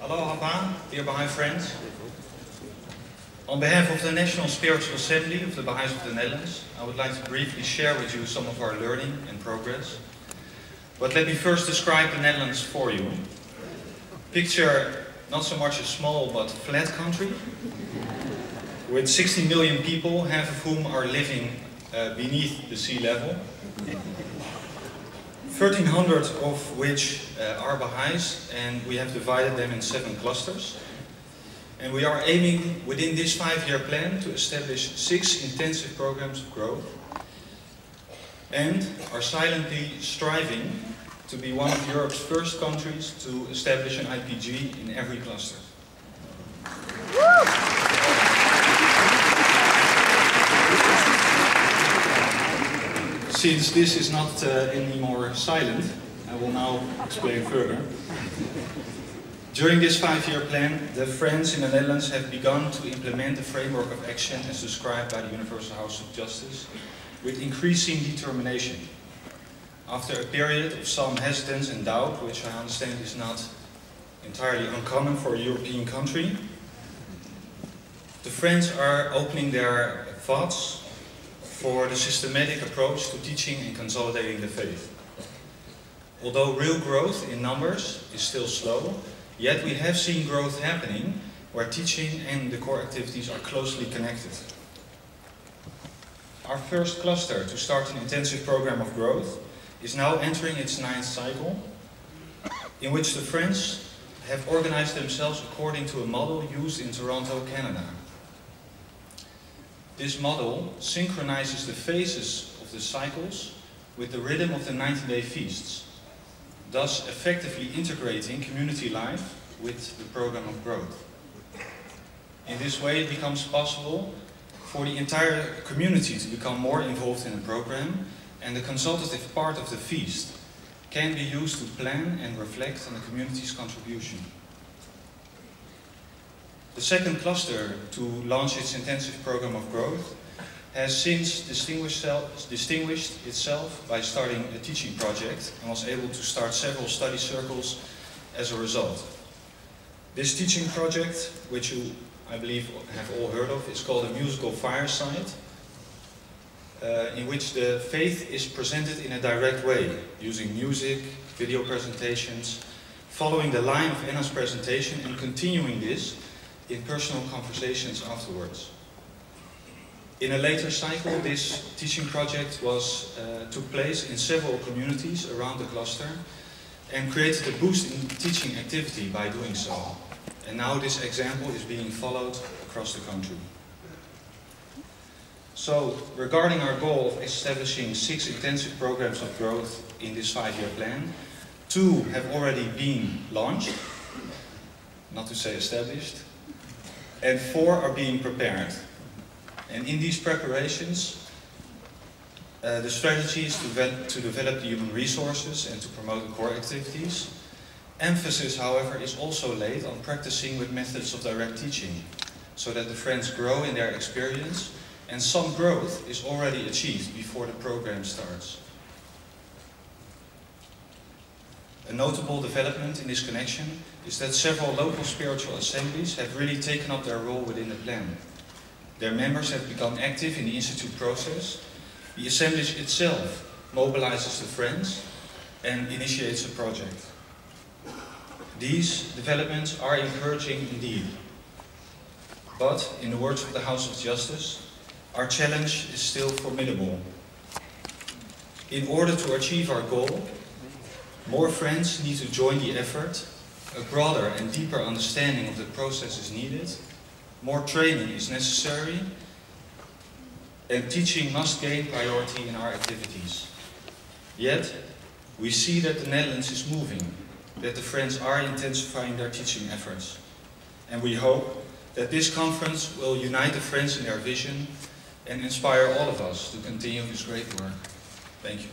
Aloha, dear Baha'i friends. On behalf of the National Spiritual Assembly of the Baha'is of the Netherlands, I would like to briefly share with you some of our learning and progress. But let me first describe the Netherlands for you. Picture not so much a small but flat country, with 60 million people, half of whom are living beneath the sea level. 1,300 of which are Baha'is, and we have divided them in 7 clusters. And we are aiming within this 5-year plan to establish 6 intensive programs of growth, and are silently striving to be one of Europe's first countries to establish an IPG in every cluster. Since this is not any more silent, I will now explain further. During this 5-year plan, the Friends in the Netherlands have begun to implement the framework of action as described by the Universal House of Justice with increasing determination. After a period of some hesitance and doubt, which I understand is not entirely uncommon for a European country, the Friends are opening their thoughts for the systematic approach to teaching and consolidating the faith. Although real growth in numbers is still slow, yet we have seen growth happening where teaching and the core activities are closely connected. Our first cluster to start an intensive program of growth is now entering its 9th cycle, in which the Friends have organized themselves according to a model used in Toronto, Canada. This model synchronizes the phases of the cycles with the rhythm of the 90-day feasts, thus effectively integrating community life with the program of growth. In this way, it becomes possible for the entire community to become more involved in the program, and the consultative part of the feast can be used to plan and reflect on the community's contribution. The second cluster to launch its intensive program of growth has since distinguished itself by starting a teaching project and was able to start several study circles as a result. This teaching project, which you, I believe, have all heard of, is called a musical fireside, in which the faith is presented in a direct way, using music, video presentations, following the line of Anna's presentation and continuing this in personal conversations afterwards. In a later cycle, this teaching project took place in several communities around the cluster and created a boost in teaching activity by doing so. And now this example is being followed across the country. So, regarding our goal of establishing 6 intensive programs of growth in this 5-year plan, 2 have already been launched, not to say established, and 4 are being prepared. And in these preparations, the strategy is to develop the human resources and to promote the core activities. Emphasis, however, is also laid on practicing with methods of direct teaching, so that the Friends grow in their experience, and some growth is already achieved before the program starts. A notable development in this connection is that several local spiritual assemblies have really taken up their role within the plan. Their members have become active in the institute process. The assemblage itself mobilizes the Friends and initiates a project. These developments are encouraging indeed. But, in the words of the House of Justice, our challenge is still formidable. In order to achieve our goal, more Friends need to join the effort, a broader and deeper understanding of the process is needed, more training is necessary, and teaching must gain priority in our activities. Yet, we see that the Netherlands is moving, that the Friends are intensifying their teaching efforts, and we hope that this conference will unite the Friends in their vision and inspire all of us to continue this great work. Thank you.